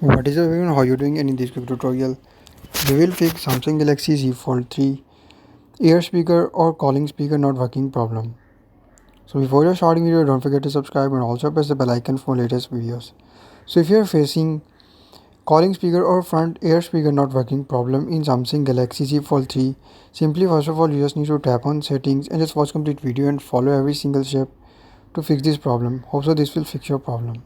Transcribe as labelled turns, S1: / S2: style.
S1: What is up everyone, how you doing? And in this quick tutorial we will fix Samsung Galaxy Z Fold 3 ear speaker or calling speaker not working problem. So before you starting video, don't forget to subscribe and also press the bell icon for latest videos. So if you are facing calling speaker or front ear speaker not working problem in Samsung Galaxy Z Fold 3, simply first of all you just need to tap on settings and just watch complete video and follow every single step to fix this problem. Hope so this will fix your problem.